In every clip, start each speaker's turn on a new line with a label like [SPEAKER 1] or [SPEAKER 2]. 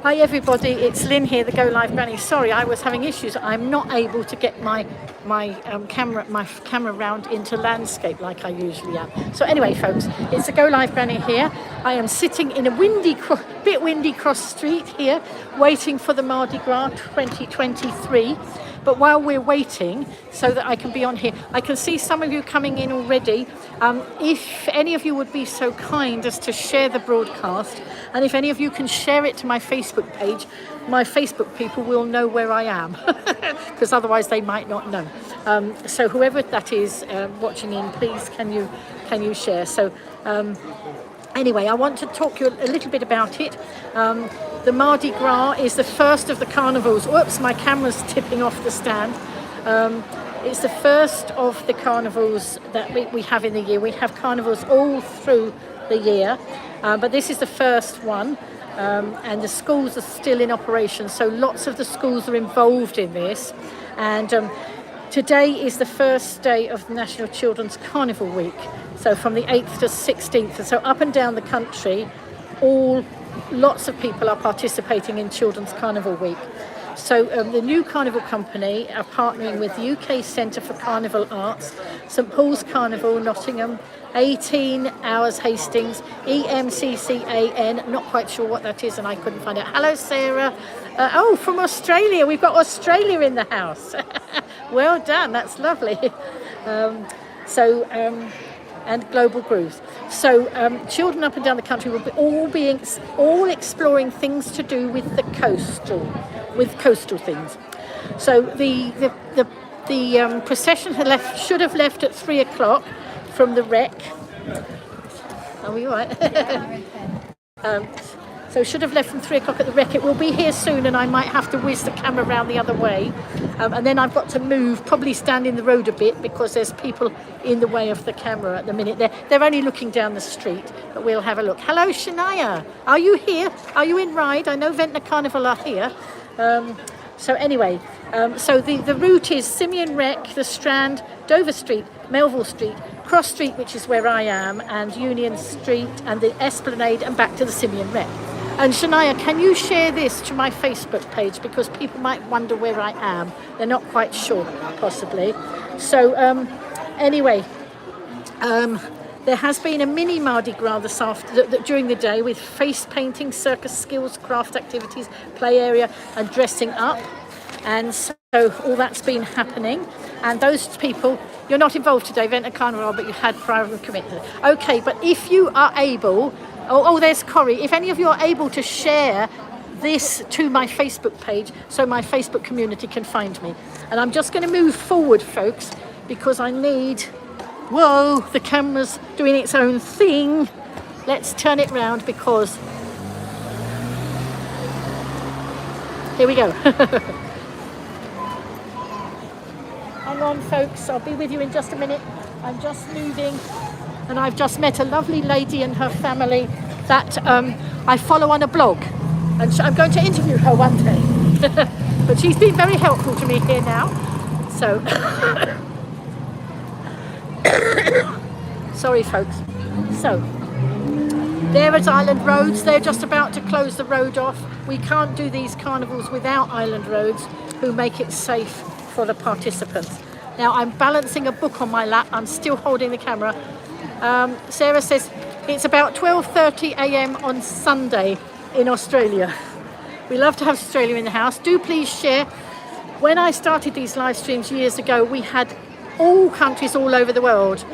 [SPEAKER 1] Hi everybody, it's Lynn here, the Golivegranny. Sorry, I was having issues. I'm not able to get my camera round into landscape like I usually am. So anyway, folks, it's the Golivegranny here. I am sitting in a bit windy cross street here, waiting for the Mardi Gras 2023. But while we're waiting, so that I can be on here, I can see some of you coming in already. If any of you would be so kind as to share the broadcast, and if any of you can share it to my Facebook page, my Facebook people will know where I am, because otherwise they might not know. So whoever that is watching in, please can you share? So anyway, I want to talk to you a little bit about it. The Mardi Gras is the first of the carnivals. Whoops, my camera's tipping off the stand. It's the first of the carnivals that we have in the year. We have carnivals all through the year, but this is the first one, and the schools are still in operation, so lots of the schools are involved in this. And today is the first day of the National Children's Carnival Week, so from the 8th to 16th. And so up and down the country, lots of people are participating in Children's Carnival Week. So the new Carnival Company are partnering with the UK Centre for Carnival Arts, St Paul's Carnival, Nottingham, 18 Hours Hastings, EMCCAN, not quite sure what that is and I couldn't find it. Hello Sarah. Oh, from Australia, we've got Australia in the house. Well done, that's lovely. And global growth. So children up and down the country will be all exploring things to do with the coastal things. So the procession should have left at 3 o'clock from the wreck. Are we all right? So should have left from 3 o'clock at the wreck. It will be here soon, and I might have to whiz the camera around the other way. And then I've got to move, probably stand in the road a bit because there's people in the way of the camera at the minute. They're only looking down the street, but we'll have a look. Hello, Shania. Are you here? Are you in Ryde? I know Ventnor Carnival are here. So anyway, so the route is Simeon Wreck, the Strand, Dover Street, Melville Street, Cross Street, which is where I am, and Union Street, and the Esplanade, and back to the Simeon Wreck. And Shania, can you share this to my Facebook page, because people might wonder where I am. They're not quite sure, possibly. So anyway, there has been a mini Mardi Gras during the day with face painting, circus skills, craft activities, play area, and dressing up. And so all that's been happening. And those people, you're not involved today, Ventnor Carnival, but you had prior commitment. Okay, but if you are able, there's Corrie. If any of you are able to share this to my Facebook page so my Facebook community can find me. And I'm just going to move forward, folks, because I need... Whoa, the camera's doing its own thing. Let's turn it round because... Here we go. Hang on, folks. I'll be with you in just a minute. I'm just moving. And I've just met a lovely lady and her family that I follow on a blog. And I'm going to interview her one day. But she's been very helpful to me here now. So... Sorry folks. So there is Island Roads. They're just about to close the road off. We can't do these carnivals without Island Roads, who make it safe for the participants. Now I'm balancing a book on my lap. I'm still holding the camera. Sarah says it's about 12:30 a.m. on Sunday in Australia. We love to have Australia in the house. Do please share. When I started these live streams years ago, we had all countries all over the world,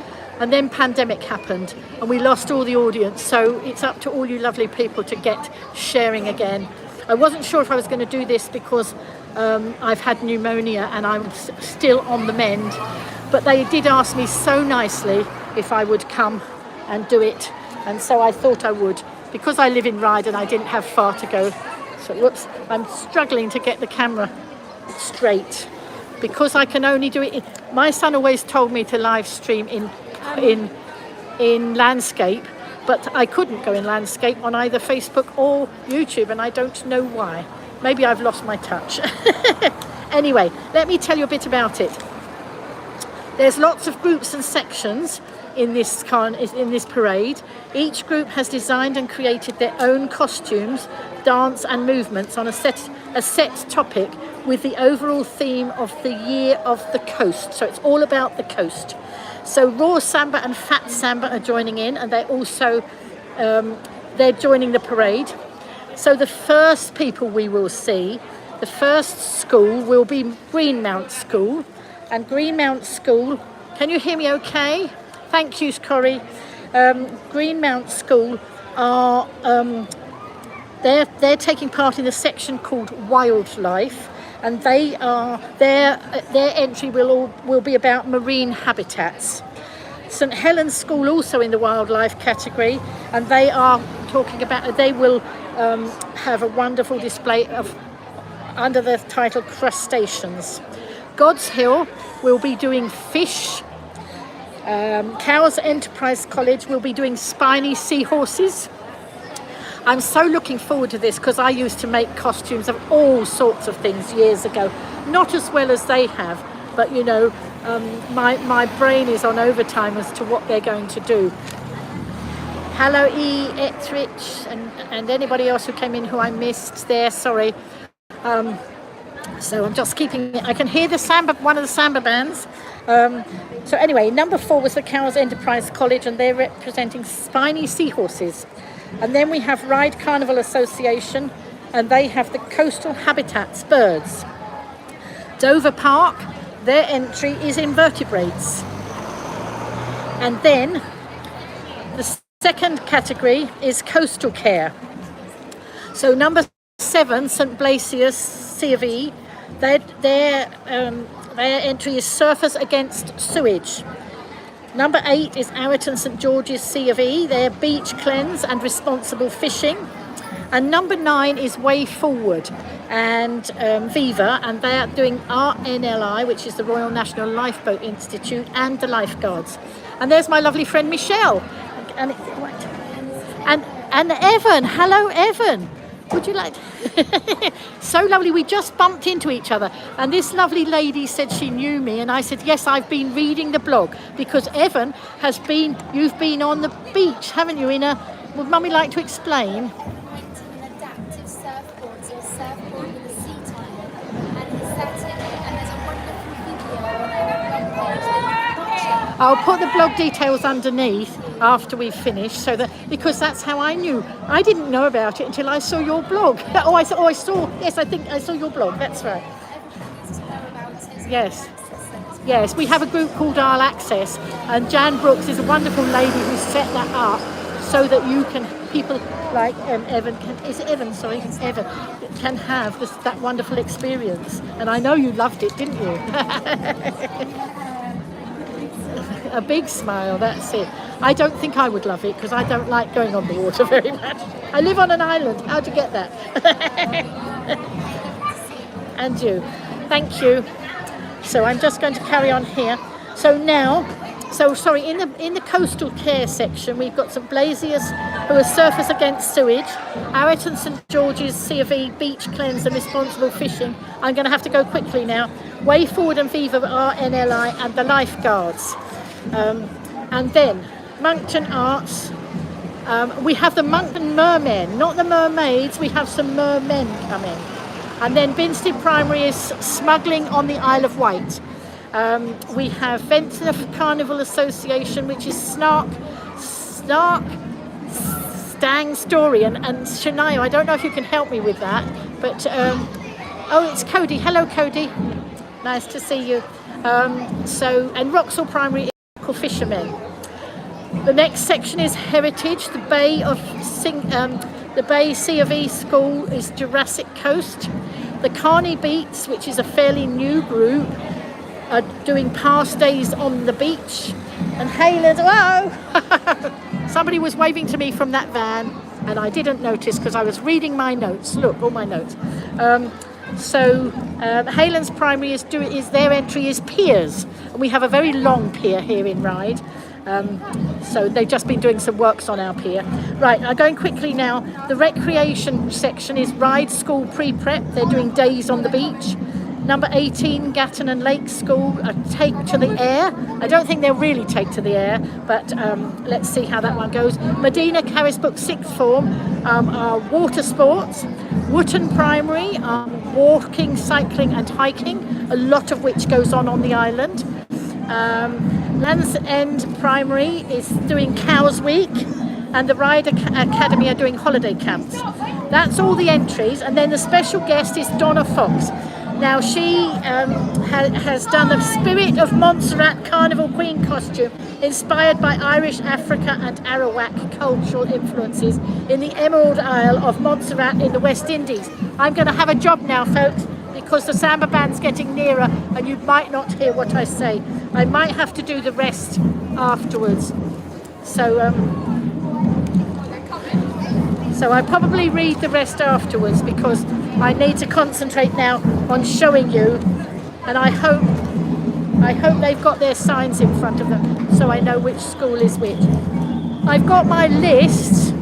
[SPEAKER 1] and then pandemic happened and we lost all the audience. So it's up to all you lovely people to get sharing again. I wasn't sure if I was going to do this because I've had pneumonia and I'm still on the mend, but they did ask me so nicely if I would come and do it, and so I thought I would, because I live in Ryde and I didn't have far to go. So whoops, I'm struggling to get the camera straight because I can only do it. My son always told me to live stream in landscape, but I couldn't go in landscape on either Facebook or YouTube, and I don't know why. Maybe I've lost my touch. Anyway, let me tell you a bit about it. There's lots of groups and sections in this parade. Each group has designed and created their own costumes, dance and movements on a set topic with the overall theme of the year of the coast. So it's all about the coast. So raw samba and fat samba are joining in, and they're also they're joining the parade. So the first people we will see, the first school will be Greenmount School. And Greenmount School, can you hear me okay? Thank you, Corrie. Greenmount School are, they're taking part in a section called Wildlife, and their entry will be about marine habitats. St Helens School also in the wildlife category, and they are talking about, they will have a wonderful display under the title Crustaceans. God's Hill will be doing fish. Cowes Enterprise College will be doing spiny seahorses. I'm so looking forward to this because I used to make costumes of all sorts of things years ago. Not as well as they have, but you know, my brain is on overtime as to what they're going to do. Hello E. Etrich and anybody else who came in who I missed there, sorry. So I'm just keeping it. I can hear the samba, one of the samba bands. So anyway, number 4 was the Cowes Enterprise College, and they're representing spiny seahorses. And then we have Ryde Carnival Association, and they have the coastal habitats birds. Dover Park, their entry is invertebrates. And then the second category is coastal care. So number 7, St Blasius C of E, their entry is surfers against sewage. Number 8 is Ayrton St George's C of E, their beach cleanse and responsible fishing. And number 9 is Way Forward and Viva, and they are doing RNLI, which is the Royal National Lifeboat Institute, and the lifeguards. And there's my lovely friend Michelle. And Evan. Hello, Evan. Would you like to? So lovely. We just bumped into each other, and this lovely lady said she knew me, and I said yes, I've been reading the blog because Evan you've been on the beach, haven't you? Would Mummy like to explain?
[SPEAKER 2] Went to an adaptive surfboard, so a surfboard with a sea tire, and he sat in it, and there's a wonderful video on our blog page that you can watch it.
[SPEAKER 1] I'll put the blog details underneath after we've finished, because that's how I knew. I didn't know about it until I saw your blog. I think I saw your blog. That's right.
[SPEAKER 2] Everyone needs to know about it.
[SPEAKER 1] Yes. Yes, we have a group called Isle Access, and Jan Brooks is a wonderful lady who set that up so that people like Evan can have that wonderful experience. And I know you loved it, didn't you? A big smile, that's it. I don't think I would love it because I don't like going on the water very much. I live on an island. How'd you get that? And you. Thank you. So I'm just going to carry on here. In the coastal care section, we've got St Blasius, who are surfers against sewage, Ayrton St George's C of E, beach cleanse and responsible fishing. I'm going to have to go quickly now. Way Forward and Viva are NLI and the lifeguards. And then Moncton Arts, we have the Moncton Mermen, not the mermaids, we have some mermen coming. And then Binstead Primary is smuggling on the Isle of Wight. We have Ventnor Carnival Association, which is Snark, Stang Story, and Shania, I don't know if you can help me with that, but, it's Cody. Hello, Cody. Nice to see you. And Roxall Primary is local fishermen. The next section is Heritage. The Bay C of E School is Jurassic Coast. The Carney Beats, which is a fairly new group, are doing past days on the beach. And Hayland, whoa! Somebody was waving to me from that van, and I didn't notice because I was reading my notes. Look, all my notes. Haylands Primary their entry is piers, and we have a very long pier here in Ryde. So they've just been doing some works on our pier. Right, I'm going quickly now. The recreation section is Ryde School Pre-Prep. They're doing days on the beach. Number 18, Gatton and Lake School, take to the air. I don't think they'll really take to the air, but let's see how that one goes. Medina Carisbrook sixth form are water sports. Wootton Primary are walking, cycling and hiking, a lot of which goes on the island. Land's End Primary is doing Cows Week, and the Ryde Academy are doing holiday camps. That's all the entries, and then the special guest is Donna Fox. Now she has done a Spirit of Montserrat Carnival Queen costume inspired by Irish, Africa and Arawak cultural influences in the Emerald Isle of Montserrat in the West Indies. I'm going to have a job now, folks, because the samba band's getting nearer and you might not hear what I say. I might have to do the rest afterwards. So I'll probably read the rest afterwards because I need to concentrate now on showing you, and I hope they've got their signs in front of them so I know which school is which. I've got my list,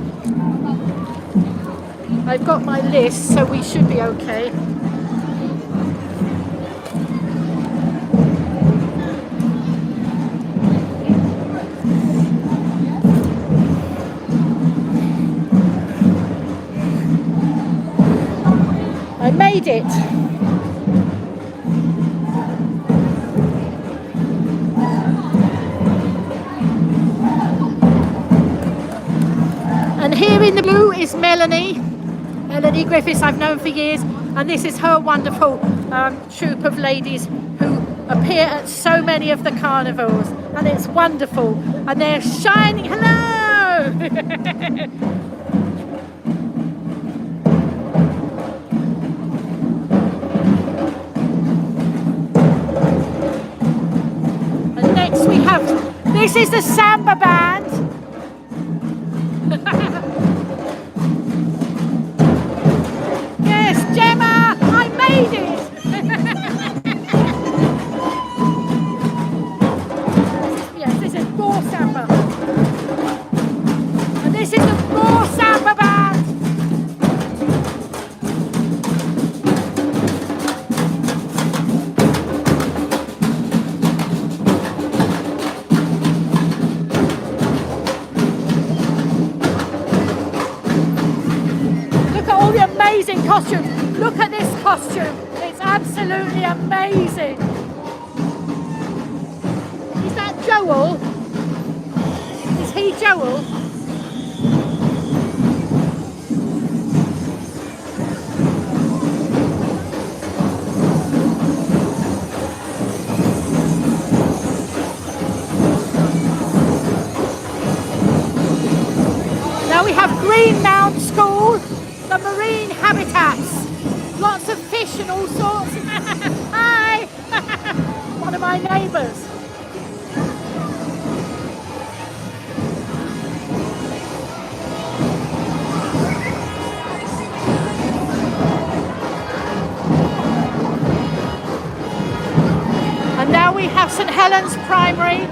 [SPEAKER 1] so we should be okay. I made it. And here in the blue is Melanie Griffiths, I've known for years, and this is her wonderful troupe of ladies who appear at so many of the carnivals, and it's wonderful, and they're shining. Hello! This is the samba band. Yes, Gemma, I made it. Yes, this is raw samba. And this is the raw samba band. Amazing costumes. Look at this costume. It's absolutely amazing. Is that Joel? Is he Joel? Now we have Greenmount School. The marine habitats, lots of fish and all sorts. Hi! One of my neighbours. And now we have St Helens Primary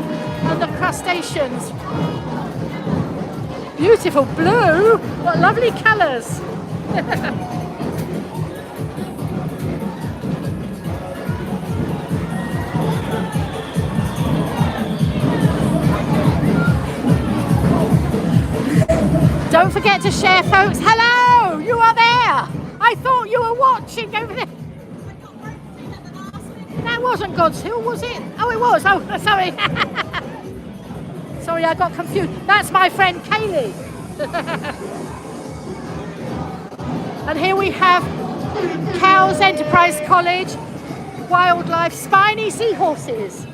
[SPEAKER 1] and the crustaceans. Beautiful blue, what lovely colours. Don't forget to share, folks. Hello, you are there. I thought you were watching over there. That wasn't God's Hill, was it? Oh, it was. Oh, sorry. Sorry, I got confused. That's my friend Kaylee. And here we have Cowes Enterprise College, wildlife, spiny seahorses.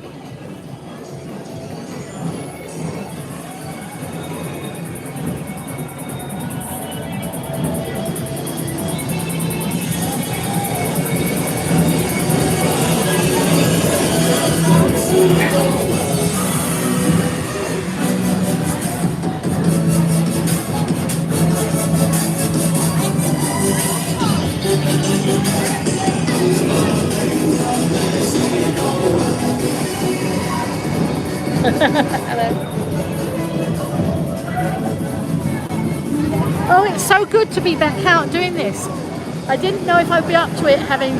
[SPEAKER 1] Oh, it's so good to be back out doing this. I didn't know if I'd be up to it having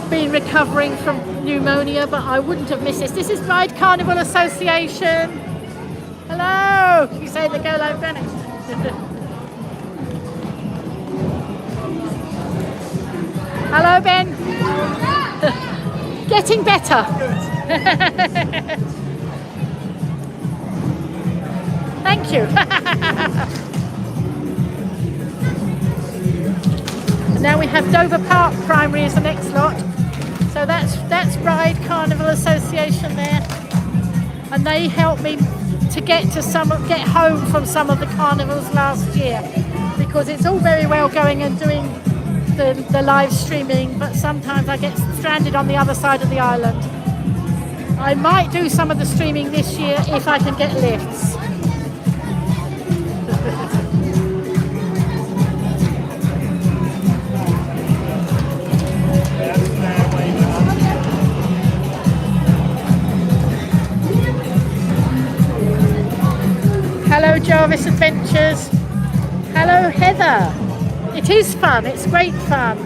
[SPEAKER 1] been recovering from pneumonia, but I wouldn't have missed this. This is Ryde Carnival Association. Hello! You say the Golivegranny. Hello, Ben. Getting better. Thank you. And now we have Dover Park Primary as the next lot. So that's Ryde Carnival Association there, and they helped me to get home from some of the carnivals last year, because it's all very well going and doing the live streaming, but sometimes I get stranded on the other side of the island. I might do some of the streaming this year if I can get lifts. Hello Jarvis Adventures. Hello Heather. It is fun, it's great fun.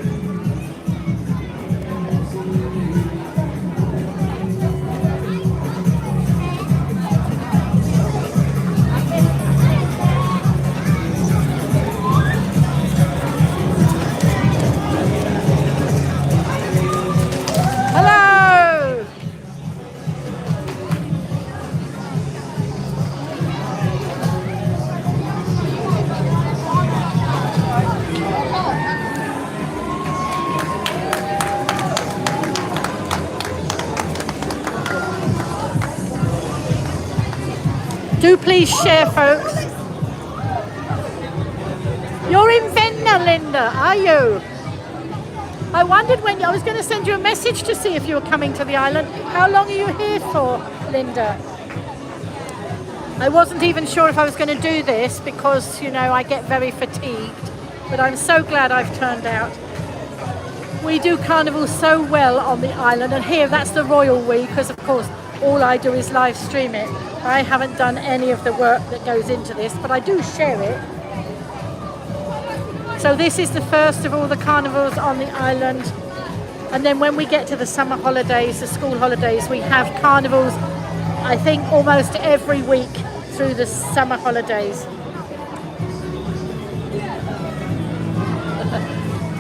[SPEAKER 1] Do please share, folks. You're in Ventnor, Linda, are you? I wondered when I was going to send you a message to see if you were coming to the island. How long are you here for, Linda? I wasn't even sure if I was going to do this because, you know, I get very fatigued. But I'm so glad I've turned out. We do carnival so well on the island, and here that's the royal we, because of course all I do is live stream it. I haven't done any of the work that goes into this, but I do share it. So this is the first of all the carnivals on the island. And then when we get to the summer holidays, the school holidays, we have carnivals, I think, almost every week through the summer holidays.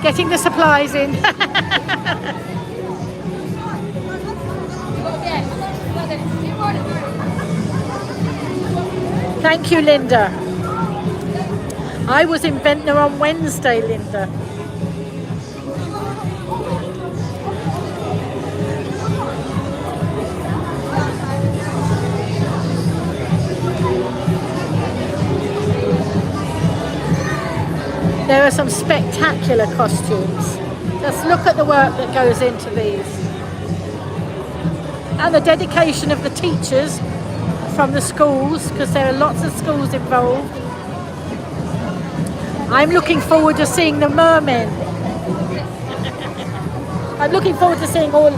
[SPEAKER 1] Getting the supplies in. Thank you, Linda. I was in Ventnor on Wednesday, Linda. There are some spectacular costumes. Just look at the work that goes into these. And the dedication of the teachers from the schools, because there are lots of schools involved. I'm looking forward to seeing the mermen. I'm looking forward to seeing all.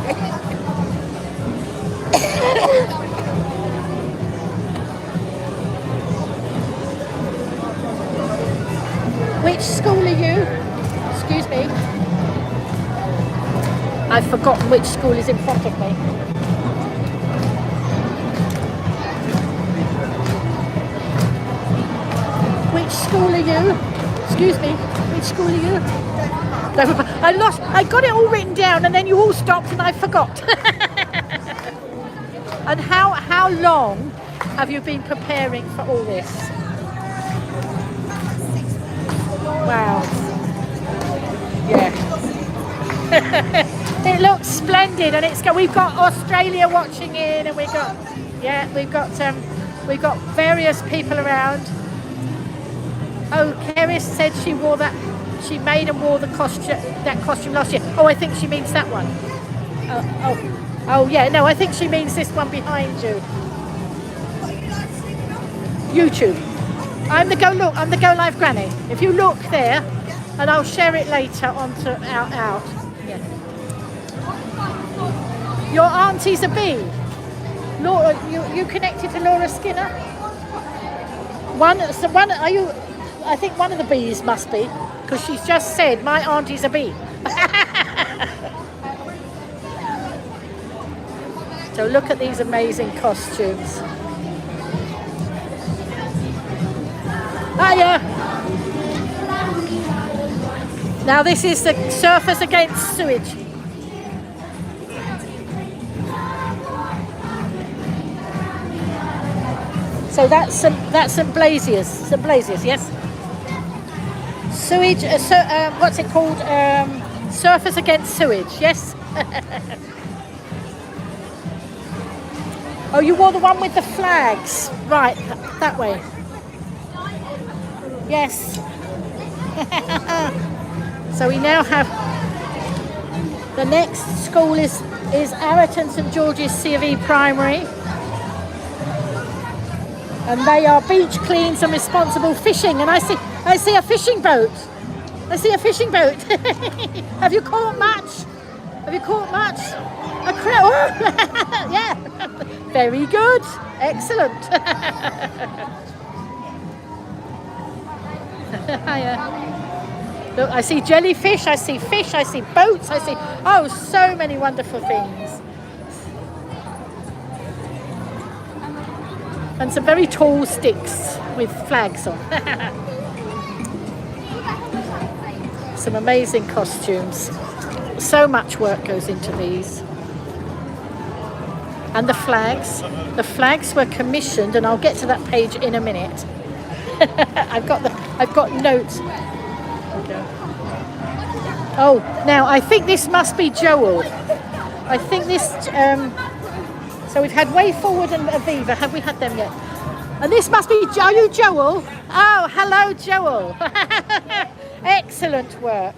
[SPEAKER 1] Which school are you? Excuse me. I've forgotten which school is in front of me. Which school are you? Excuse me, which school are you? I got it all written down and then you all stopped and I forgot. And how long have you been preparing for all this? Wow. Yeah. It looks splendid, and we've got Australia watching in, and we've got various people around. Oh, Keris said she made and wore that costume last year. Oh, I think she means that one. Oh yeah, no, I think she means this one behind you. YouTube. I'm the Golivegranny. If you look there, and I'll share it later onto out. Yeah. Your auntie's a bee. Laura, you connected to Laura Skinner? Are you? I think one of the bees must be, because she's just said my auntie's a bee. So look at these amazing costumes. Hiya! Now this is the Surfers Against Sewage. So that's St Blasius. St Blasius, yes. Sewage. What's it called? Surfers Against Sewage. Yes. Oh, you wore the one with the flags, right? That way. Yes. So we now have the next school is Arreton St George's C of E Primary. And they are beach cleans and responsible fishing. And I see a fishing boat. I see a fishing boat. Have you caught much? Have you caught much? A crow? Yeah. Very good. Excellent. Hiya. Look, I see jellyfish, I see fish, I see boats, I see, oh, so many wonderful things. And some very tall sticks with flags on. Some amazing costumes. So much work goes into these. And the flags were commissioned, and I'll get to that page in a minute. I've got notes. Okay. Oh, now I think this must be Joel. I think this. So we've had Way Forward and Aviva. Have we had them yet? And this must be. Are you Joel? Oh, hello, Joel. Excellent work.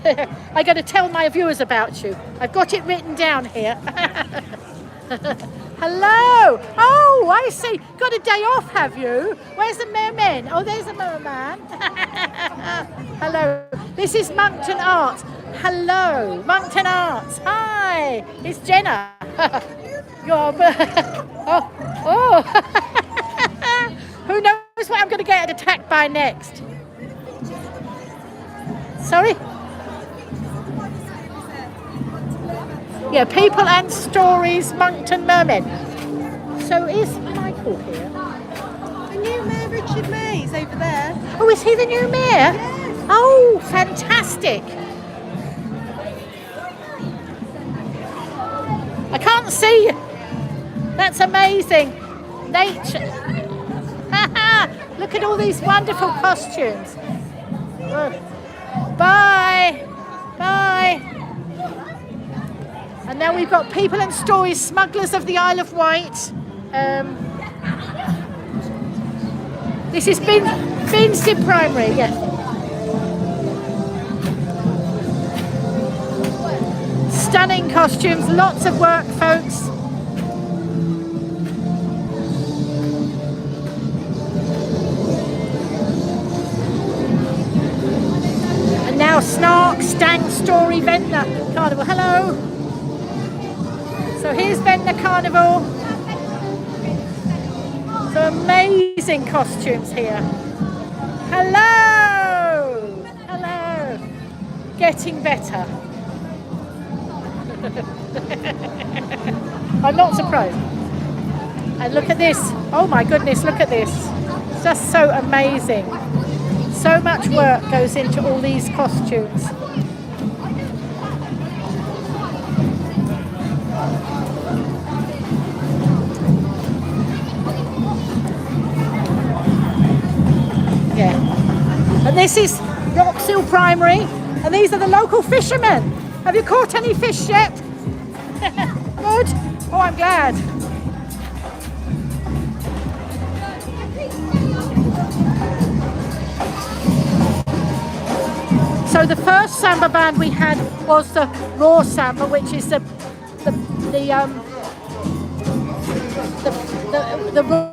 [SPEAKER 1] I got to tell my viewers about you. I've got it written down here. Hello. Oh, I see. Got a day off, have you? Where's the merman? Oh, there's a merman. Hello. This is Moncton Arts. Hello, Moncton Arts. Hi. It's Jenna. You're. Oh. Who knows what I'm going to get attacked by next? Sorry. Yeah, People and Stories, Moncton Mermen. So is Michael here?
[SPEAKER 3] The new Mayor Richard May is over there.
[SPEAKER 1] Oh, is he the new mayor?
[SPEAKER 3] Yes.
[SPEAKER 1] Oh, fantastic. I can't see you. That's amazing. Nature. Look at all these wonderful costumes. Bye. Bye. And now we've got People and Stories, Smugglers of the Isle of Wight. This is Binston Primary, yeah. Stunning costumes, lots of work, folks. And now Snark, Stang, Story, Ventnor Carnival. Hello. So here's Ventnor Carnival. Some amazing costumes here. Hello! Hello! Getting better. I'm not surprised. And look at this. Oh my goodness, look at this. It's just so amazing. So much work goes into all these costumes. Yeah. And this is Roxhill Primary, and these are the local fishermen. Have you caught any fish yet? Good. Oh, I'm glad. So the first samba band we had was the raw samba, which is the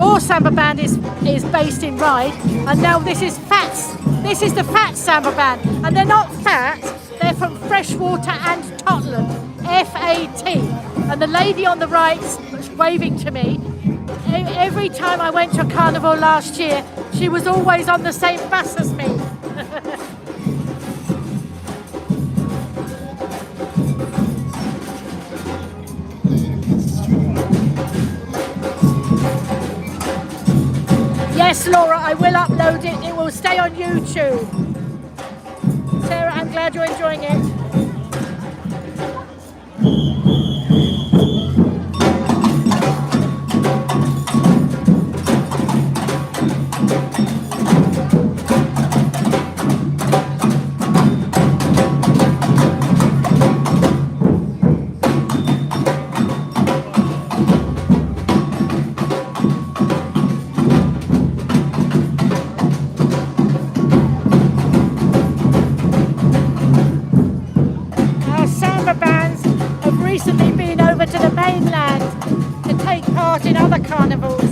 [SPEAKER 1] raw samba band is based in Ryde, and now this is the fat samba band, and they're not fat, they're from Freshwater and Totland, FAT. And the lady on the right was waving to me. Every time I went to a carnival last year, she was always on the same bus as me. Yes, Laura, I will upload it. It will stay on YouTube. Sarah, I'm glad you're enjoying it. Recently been over to the mainland to take part in other carnivals.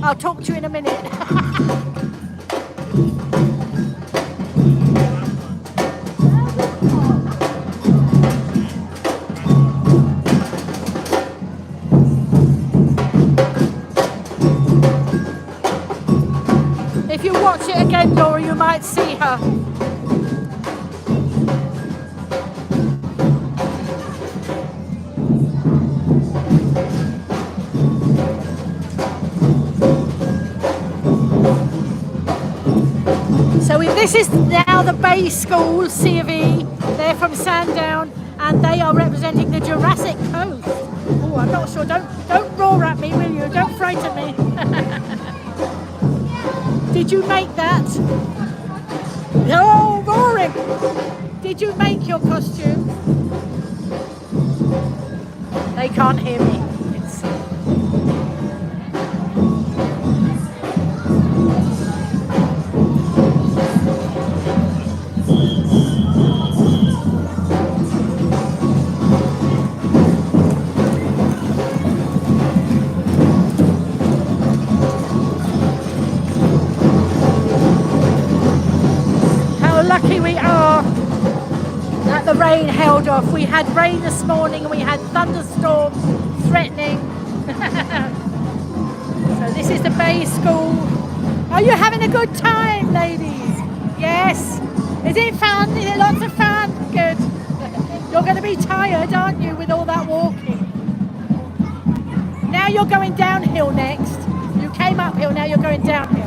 [SPEAKER 1] I'll talk to you in a minute. If you watch it again, Laura, you might see her. So this is now the Bay School, C of E. They're from Sandown and they are representing the Jurassic Coast. Oh, I'm not sure. Don't roar at me, will you? Don't frighten me. Did you make that? No, roaring. Did you make your costume? They can't hear me. Lucky we are that the rain held off. We had rain this morning and we had thunderstorms threatening. So this is the Bay School. Are you having a good time, ladies? Yes. Is it fun? Is it lots of fun? Good. You're going to be tired, aren't you, with all that walking? Now you're going downhill next. You came uphill, now you're going downhill.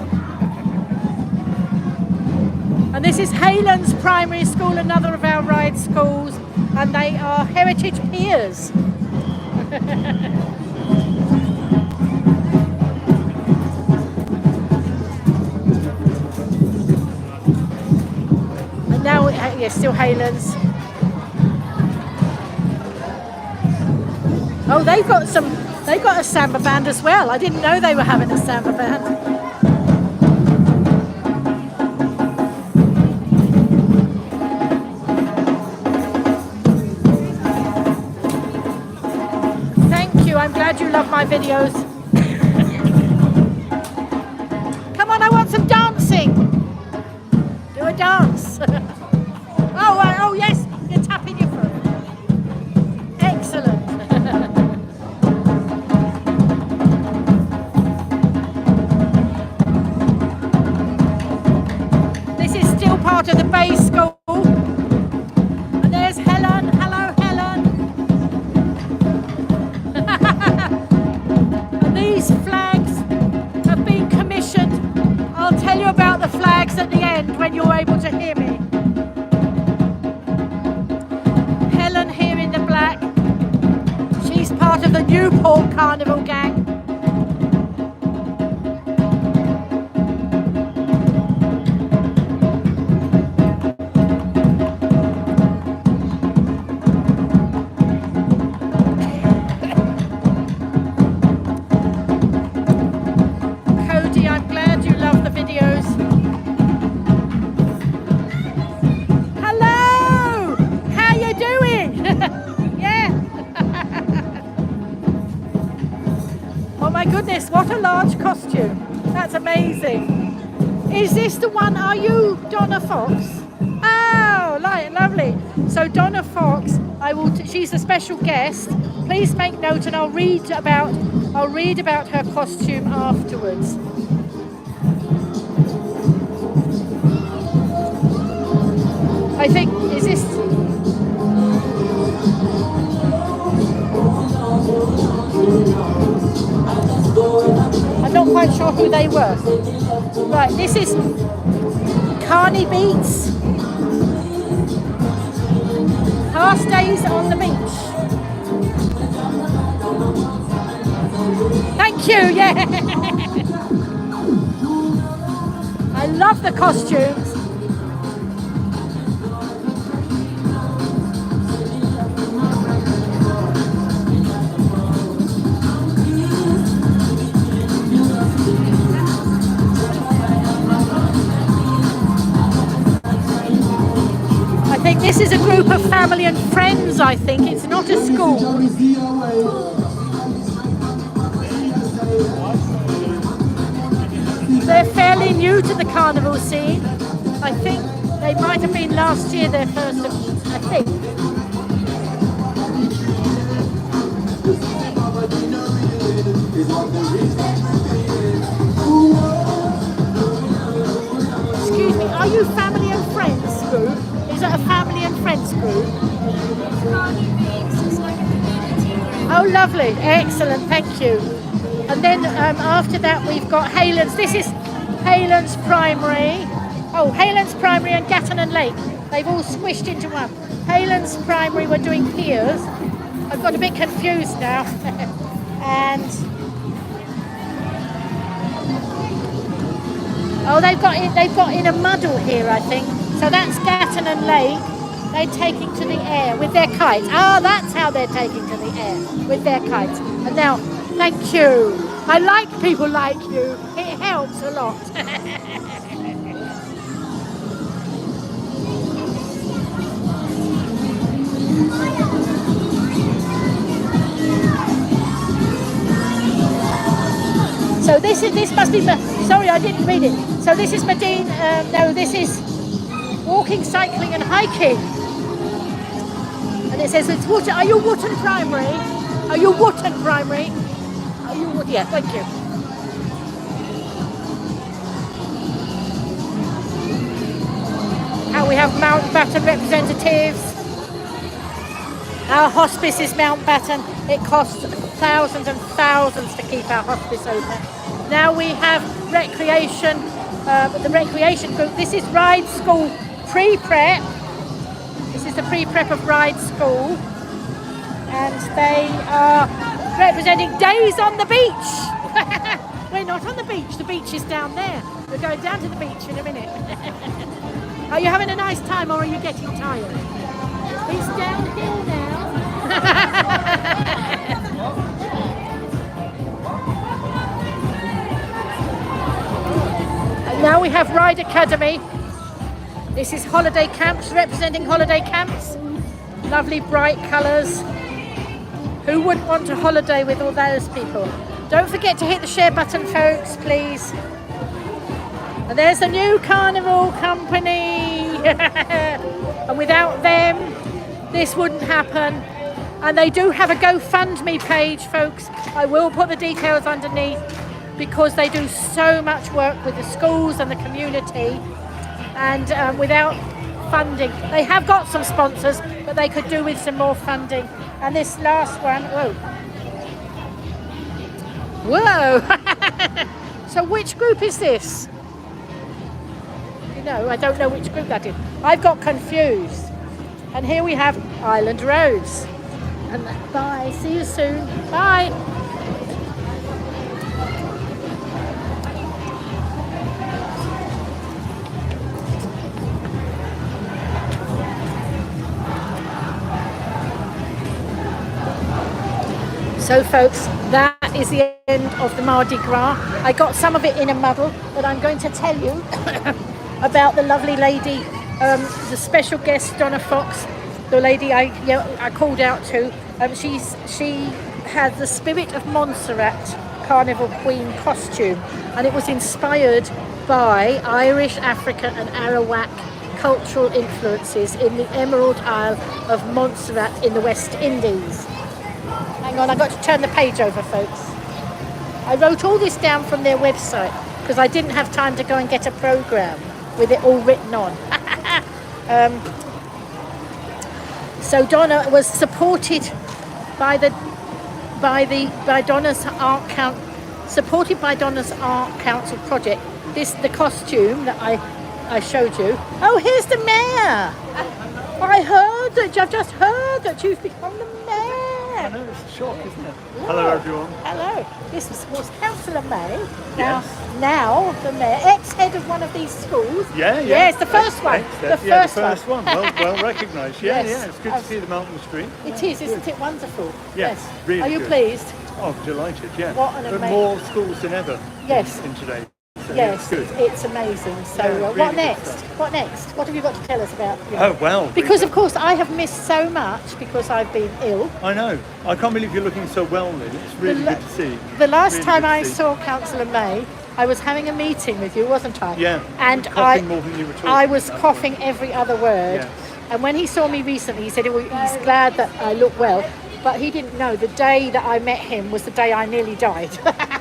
[SPEAKER 1] And this is Haylands Primary School, another of our Ryde schools, and they are heritage peers. And now, yeah, still Haylands. Oh, they've got a samba band as well. I didn't know they were having a samba band. I'm glad you love my videos. Come on, I want some dancing. Do a dance. Oh, yes, you're tapping your foot. Excellent. This is still part of the Bay School. And there's Helen. Hello, Helen. These flags have been commissioned. I'll tell you about the flags at the end when you're able to hear me. Helen here in the black. She's part of the Newport Carnival gang. What a large costume. That's amazing. Is this the one? Are you Donna Fox? Oh, lovely. So Donna Fox, she's a special guest. Please make note, and I'll read about her costume afterwards. I think, is this? I'm not quite sure who they were. Right, this is Carney Beats. Past days on the beach. Thank you, yeah. I love the costumes. I think this is a group of family and friends, I think. It's not a school. They're fairly new to the carnival scene. I think they might have been last year their first, I think. Excuse me, are you family and friends group? Is it a family and friends group? Oh, lovely. Excellent. Thank you. And then after that, we've got Haylands. This is Haylands Primary. Oh, Haylands Primary and Gatton Lake. They've all squished into one. Haylands Primary were doing piers. I've got a bit confused now. And oh, they've got in a muddle here, I think. So that's Gatton Lake. They're taking to the air with their kites. Oh, that's how they're taking to the air, with their kites. And now, thank you. I like people like you. It helps a lot. So this must be, sorry, I didn't read it. So this is Medine, no, this is walking, cycling and hiking. And it says it's Wootton. Are you Wootton Primary? Are you Wootton Primary? Are you Wootton? Yeah, thank you. Now we have Mountbatten representatives. Our hospice is Mountbatten. It costs thousands and thousands to keep our hospice open. Now we have recreation, the recreation group. This is Ryde School pre-prep. This is the pre-prep of Ryde School. And they are representing Days on the Beach. We're not on the beach is down there. We're going down to the beach in a minute. Are you having a nice time or are you getting tired? It's downhill now. And now we have Ryde Academy. This is holiday camps, representing holiday camps. Lovely bright colours. Who wouldn't want to holiday with all those people? Don't forget to hit the share button, folks, please. And there's the new Carnival Company. And without them, this wouldn't happen. And they do have a GoFundMe page, folks. I will put the details underneath because they do so much work with the schools and the community. And without funding, they have got some sponsors, but they could do with some more funding. And this last one, whoa. So which group is this? You know, I don't know which group that is. I've got confused. And here we have Island Rose. And bye, see you soon. Bye. So folks, that is the end of the Mardi Gras. I got some of it in a muddle, but I'm going to tell you about the lovely lady, the special guest Donna Fox, the lady I called out to. She has the Spirit of Montserrat Carnival Queen costume, and it was inspired by Irish, African and Arawak cultural influences in the Emerald Isle of Montserrat in the West Indies. Hang on, I've got to turn the page over, folks. I wrote all this down from their website because I didn't have time to go and get a program with it all written on. So Donna was supported by Donna's Art Council project. The costume that I showed you. Oh, here's the mayor. I've just heard that you've become the mayor.
[SPEAKER 4] I know, it's a shock, isn't it? Hello, everyone.
[SPEAKER 1] Hello. This was Councillor May.
[SPEAKER 4] Yes.
[SPEAKER 1] Now the mayor, ex-head of one of these schools.
[SPEAKER 4] Yeah.
[SPEAKER 1] Yes, the first one.
[SPEAKER 4] The first one. Well recognised. Yeah,
[SPEAKER 1] Yes.
[SPEAKER 4] yeah. It's good to see them out on the street.
[SPEAKER 1] It is, isn't it wonderful?
[SPEAKER 4] Yes, really
[SPEAKER 1] Are you
[SPEAKER 4] good.
[SPEAKER 1] pleased?
[SPEAKER 4] Oh, delighted. Yeah.
[SPEAKER 1] What an
[SPEAKER 4] But
[SPEAKER 1] amazing-
[SPEAKER 4] more schools than ever.
[SPEAKER 1] Yes.
[SPEAKER 4] In today. So
[SPEAKER 1] Yes,
[SPEAKER 4] it's good.
[SPEAKER 1] it's amazing. So
[SPEAKER 4] Yeah,
[SPEAKER 1] what
[SPEAKER 4] really good
[SPEAKER 1] next?
[SPEAKER 4] stuff.
[SPEAKER 1] What next? What have you got to tell us about?
[SPEAKER 4] Oh well.
[SPEAKER 1] Because of course I have missed so much because I've been ill.
[SPEAKER 4] I know. I can't believe you're looking so well, Lynn. It's really good to see.
[SPEAKER 1] The last
[SPEAKER 4] Really
[SPEAKER 1] time
[SPEAKER 4] good to
[SPEAKER 1] I
[SPEAKER 4] see.
[SPEAKER 1] saw Councillor May, I was having a meeting with you, wasn't I?
[SPEAKER 4] Yeah.
[SPEAKER 1] And
[SPEAKER 4] Coughing more than you were talking.
[SPEAKER 1] I was coughing every other word.
[SPEAKER 4] Yes.
[SPEAKER 1] And when he saw me recently, he said he's glad that I look well. But he didn't know the day that I met him was the day I nearly died.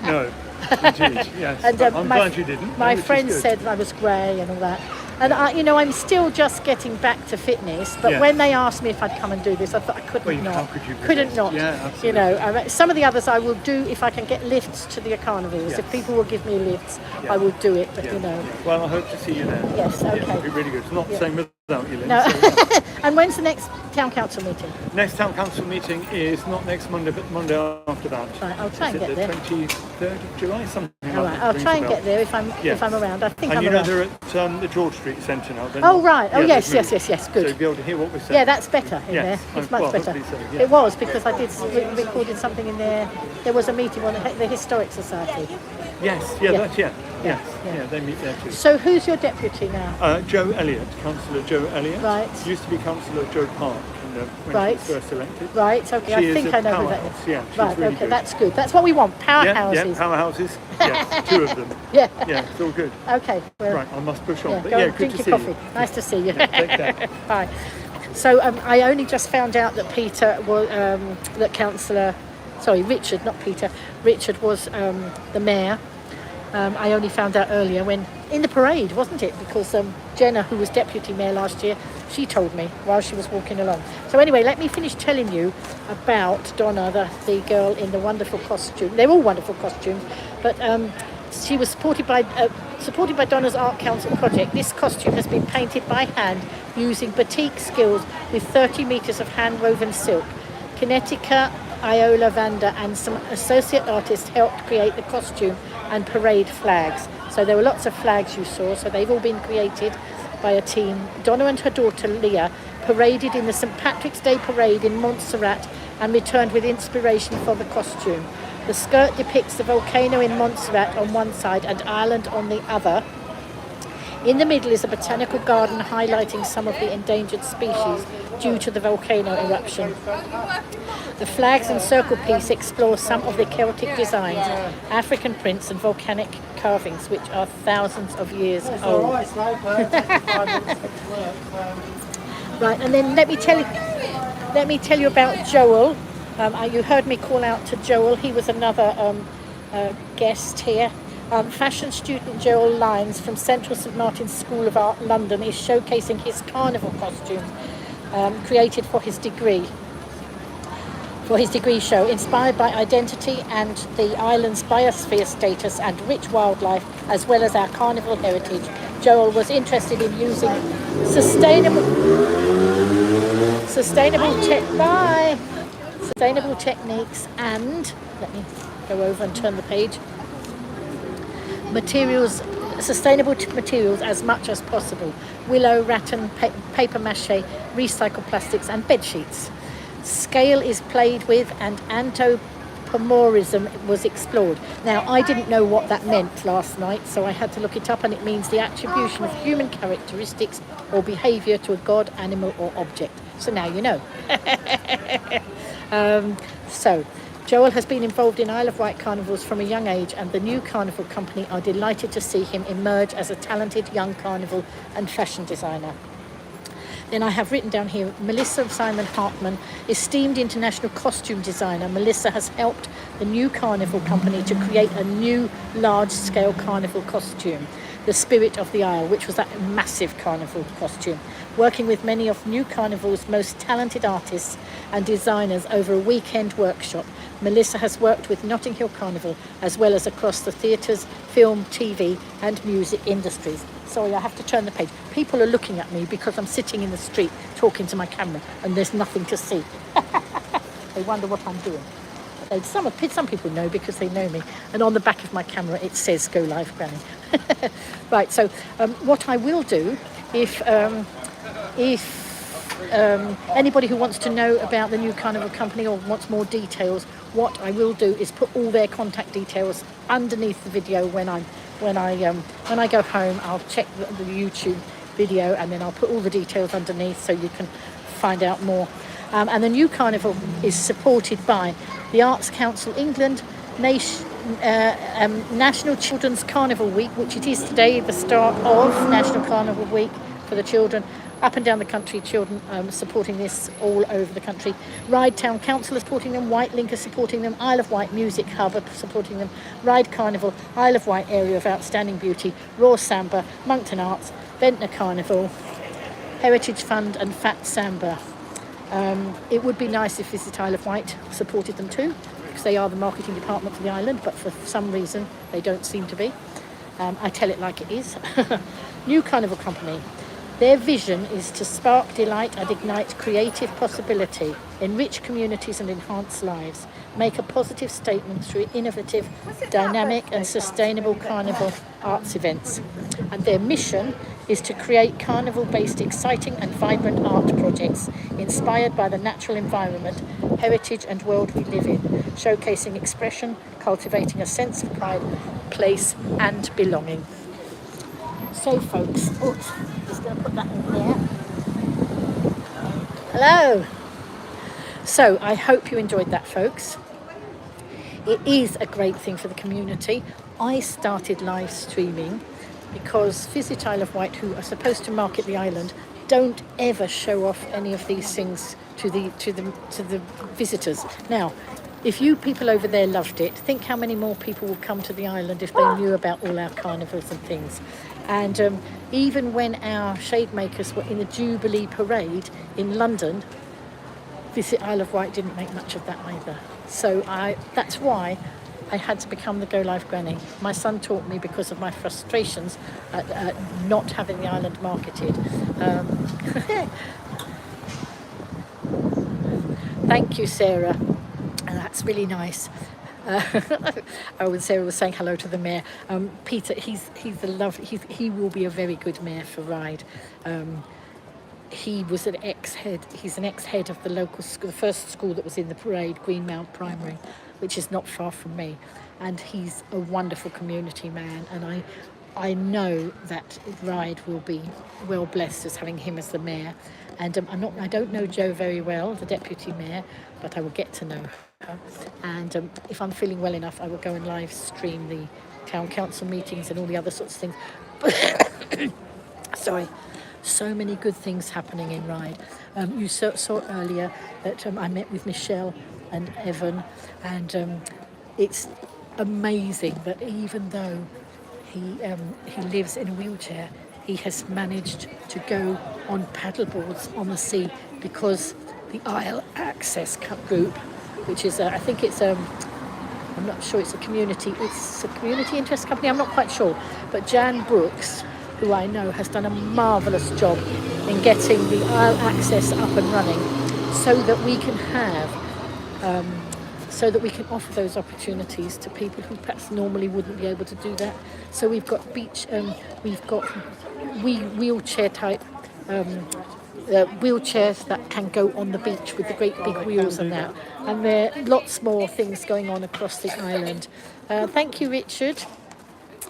[SPEAKER 4] No. Indeed. Yes.
[SPEAKER 1] And
[SPEAKER 4] But I'm glad you didn't.
[SPEAKER 1] My
[SPEAKER 4] which is
[SPEAKER 1] friends
[SPEAKER 4] good.
[SPEAKER 1] said I was grey and all that. And I'm still just getting back to fitness. But
[SPEAKER 4] Yeah.
[SPEAKER 1] when they asked me if I'd come and do this, I thought I couldn't
[SPEAKER 4] Well,
[SPEAKER 1] not.
[SPEAKER 4] how could you
[SPEAKER 1] Couldn't
[SPEAKER 4] resist?
[SPEAKER 1] not.
[SPEAKER 4] Yeah, absolutely.
[SPEAKER 1] Some of the others I will do if I can get lifts to the carnivals.
[SPEAKER 4] Yes.
[SPEAKER 1] If people will give me lifts,
[SPEAKER 4] Yeah.
[SPEAKER 1] I will do it. But
[SPEAKER 4] Yeah. Well, I hope to see you there.
[SPEAKER 1] Yes,
[SPEAKER 4] Yeah,
[SPEAKER 1] okay.
[SPEAKER 4] it'll be really good. It's not the
[SPEAKER 1] Yeah.
[SPEAKER 4] same without you, Lynn.
[SPEAKER 1] No.
[SPEAKER 4] So, yeah.
[SPEAKER 1] And when's the next town council meeting?
[SPEAKER 4] Next town council meeting is not next Monday, but Monday after that.
[SPEAKER 1] Right, I'll try and
[SPEAKER 4] Is it
[SPEAKER 1] get
[SPEAKER 4] the
[SPEAKER 1] there.
[SPEAKER 4] 23rd of July, something
[SPEAKER 1] All
[SPEAKER 4] like
[SPEAKER 1] right,
[SPEAKER 4] that.
[SPEAKER 1] I'll
[SPEAKER 4] rings
[SPEAKER 1] try
[SPEAKER 4] a
[SPEAKER 1] and
[SPEAKER 4] bell.
[SPEAKER 1] get there if I'm around. I think
[SPEAKER 4] And
[SPEAKER 1] I'm
[SPEAKER 4] you know
[SPEAKER 1] around.
[SPEAKER 4] they're at the George Street Centre now. They're
[SPEAKER 1] Oh
[SPEAKER 4] not-
[SPEAKER 1] right. Oh
[SPEAKER 4] yeah,
[SPEAKER 1] yes,
[SPEAKER 4] they've
[SPEAKER 1] yes,
[SPEAKER 4] moved.
[SPEAKER 1] yes, yes.
[SPEAKER 4] So
[SPEAKER 1] Good.
[SPEAKER 4] you'll be able to hear what we're saying.
[SPEAKER 1] Yeah, that's better in
[SPEAKER 4] Yes,
[SPEAKER 1] there. It's much
[SPEAKER 4] well,
[SPEAKER 1] better.
[SPEAKER 4] hopefully so, yeah.
[SPEAKER 1] It was because I did recorded something in there. There was a meeting on the Historic Society.
[SPEAKER 4] Yes,
[SPEAKER 1] Yeah.
[SPEAKER 4] yes,
[SPEAKER 1] Yeah.
[SPEAKER 4] yeah, they meet there too.
[SPEAKER 1] So who's your deputy now?
[SPEAKER 4] Joe Elliott, Councillor Joe Elliott.
[SPEAKER 1] Right.
[SPEAKER 4] Used to be Councillor Joe Park when
[SPEAKER 1] Right.
[SPEAKER 4] she was first elected.
[SPEAKER 1] Right. Okay.
[SPEAKER 4] She
[SPEAKER 1] I
[SPEAKER 4] is
[SPEAKER 1] think
[SPEAKER 4] a
[SPEAKER 1] I know who that
[SPEAKER 4] powerhouse,
[SPEAKER 1] is.
[SPEAKER 4] yeah, she's
[SPEAKER 1] right.
[SPEAKER 4] really
[SPEAKER 1] Okay.
[SPEAKER 4] good.
[SPEAKER 1] That's good. That's what we want. Powerhouses.
[SPEAKER 4] Yeah, powerhouses. Yes, two of them.
[SPEAKER 1] Yeah.
[SPEAKER 4] Yeah, it's all good.
[SPEAKER 1] Okay. Well,
[SPEAKER 4] Right, I must push on.
[SPEAKER 1] Yeah,
[SPEAKER 4] But
[SPEAKER 1] go
[SPEAKER 4] yeah,
[SPEAKER 1] and
[SPEAKER 4] good
[SPEAKER 1] drink
[SPEAKER 4] to
[SPEAKER 1] your
[SPEAKER 4] see
[SPEAKER 1] coffee.
[SPEAKER 4] you.
[SPEAKER 1] Nice to see you.
[SPEAKER 4] Take care.
[SPEAKER 1] Bye. So I only just found out that Richard, not Peter. Richard was the mayor. I only found out earlier when in the parade, wasn't it? Because Jenna, who was deputy mayor last year, she told me while she was walking along. So anyway, let me finish telling you about Donna, the girl in the wonderful costume. They're all wonderful costumes, but she was supported by Donna's Art Council project. This costume has been painted by hand using batik skills with 30 metres of hand-woven silk. Kinetica, Iola Vanda and some associate artists helped create the costume and parade flags. So there were lots of flags you saw, so they've all been created by a team. Donna and her daughter Leah paraded in the St Patrick's Day parade in Montserrat and returned with inspiration for the costume. The skirt depicts the volcano in Montserrat on one side and Ireland on the other. In the middle is a botanical garden highlighting some of the endangered species due to the volcano eruption. The flags and circle piece explore some of the Celtic designs, African prints and volcanic carvings which are thousands of years old. Right, and then let me tell you about Joel. You heard me call out to Joel. He was another guest here. Fashion student Joel Lyons from Central St Martin's School of Art, London, is showcasing his carnival costume created for his degree show, inspired by identity and the island's biosphere status and rich wildlife, as well as our carnival heritage. Joel was interested in using sustainable techniques and, let me go over and turn the page, sustainable materials as much as possible. Willow, rattan, paper mache, recycled plastics and bed sheets. Scale is played with and anthropomorphism was explored. Now, I didn't know what that meant last night, so I had to look it up, and it means the attribution of human characteristics or behaviour to a god, animal or object. So now you know. So Joel has been involved in Isle of Wight carnivals from a young age, and the new Carnival Company are delighted to see him emerge as a talented young carnival and fashion designer. Then I have written down here, Melissa Simon Hartman, esteemed international costume designer. Melissa has helped the new Carnival Company to create a new large-scale carnival costume, the Spirit of the Isle, which was that massive carnival costume, working with many of New Carnival's most talented artists and designers over a weekend workshop. Melissa has worked with Notting Hill Carnival as well as across the theatres, film, TV and music industries. Sorry, I have to turn the page. People are looking at me because I'm sitting in the street talking to my camera and there's nothing to see. They wonder what I'm doing. Some people know because they know me. And on the back of my camera it says Go Live Granny. Right, so what I will do, if anybody who wants to know about the new Carnival Company or wants more details, what I will do is put all their contact details underneath the video when I go home. I'll check the YouTube video and then I'll put all the details underneath so you can find out more. And the new Carnival is supported by the Arts Council England, National Children's Carnival Week, which it is today, the start of National Carnival Week for the children. Up and down the country, children supporting this all over the country. Ryde Town Council is supporting them, White Link is supporting them, Isle of Wight Music Hub are supporting them, Ryde Carnival, Isle of Wight Area of Outstanding Beauty, Raw Samba, Moncton Arts, Ventnor Carnival, Heritage Fund and Fat Samba. It would be nice if Visit Isle of Wight supported them too, because they are the marketing department for the island, but for some reason they don't seem to be. I tell it like it is. New Carnival Company. Their vision is to spark delight and ignite creative possibility, enrich communities and enhance lives, make a positive statement through innovative, dynamic and sustainable carnival arts events. And their mission is to create carnival-based exciting and vibrant art projects inspired by the natural environment, heritage and world we live in, showcasing expression, cultivating a sense of pride, place and belonging. So folks, just going to put that in there. Hello. So I hope you enjoyed that, folks. It is a great thing for the community. I started live streaming because Visit Isle of Wight, who are supposed to market the island, don't ever show off any of these things to the visitors. Now, if you people over there loved it, think how many more people would come to the island if they knew about all our carnivals and things. And even when our shade makers were in the Jubilee Parade in London, Visit Isle of Wight didn't make much of that either. So that's why I had to become the Go Live Granny. My son taught me because of my frustrations at not having the island marketed. Thank you, Sarah. That's really nice. When Sarah was saying hello to the mayor, Peter, he's he will be a very good mayor for Ryde. He was an ex-head. He's an ex-head of the local school, the first school that was in the parade, Greenmount Primary, which is not far from me. And he's a wonderful community man. And I know that Ryde will be well blessed as having him as the mayor. And I don't know Jo very well, the deputy mayor, but I will get to know her. And if I'm feeling well enough, I will go and live stream the town council meetings and all the other sorts of things. Sorry. So many good things happening in Ryde. You saw earlier that I met with Michelle and Evan, and it's amazing that even though he lives in a wheelchair, he has managed to go on paddleboards on the sea because the Isle Access Group, which is I think it's I'm not sure it's a community interest company, I'm not quite sure, but Jan Brooks, who I know has done a marvellous job in getting the Isle Access up and running so that we can have, so that we can offer those opportunities to people who perhaps normally wouldn't be able to do that. So we've got we've got wheelchair type wheelchairs that can go on the beach with the great big wheels and that. And there are lots more things going on across the island. Thank you, Richard.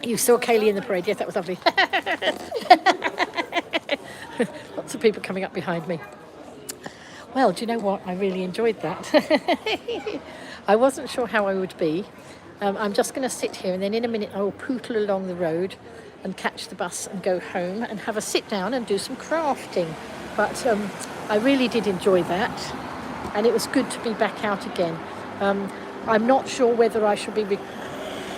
[SPEAKER 1] You saw Kaylee in the parade. Yes, that was lovely. Lots of people coming up behind me. Well, do you know what? I really enjoyed that. I wasn't sure how I would be. I'm just going to sit here, and then in a minute I will pootle along the road and catch the bus and go home and have a sit down and do some crafting. But I really did enjoy that, and it was good to be back out again. I'm not sure whether I should be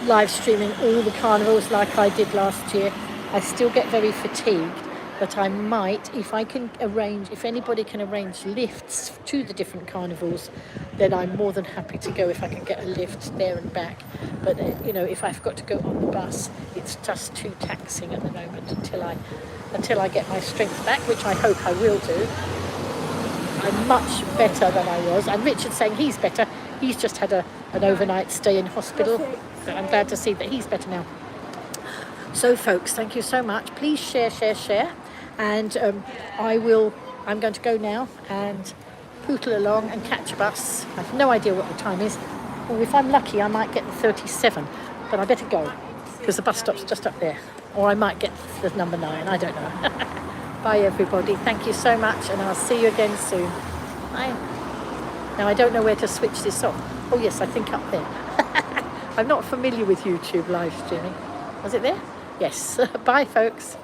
[SPEAKER 1] live streaming all the carnivals like I did last year. I still get very fatigued, but I might, if anybody can arrange lifts to the different carnivals, then I'm more than happy to go if I can get a lift there and back. But if I've got to go on the bus, it's just too taxing at the moment until I get my strength back, which I hope I will do. I'm much better than I was, and Richard's saying he's better. He's just had an overnight stay in hospital, but I'm glad to see that he's better now. So folks, thank you so much. Please share, and I'm going to go now and pootle along and catch a bus. I have no idea what the time is. Well, if I'm lucky, I might get the 37, but I better go because the bus stop's just up there, or I might get the number 9. I don't know. Bye everybody. Thank you so much, and I'll see you again soon. Bye. Now I don't know where to switch this off. Oh yes, I think up there. I'm not familiar with YouTube live streaming. Was it there? Yes. Bye folks.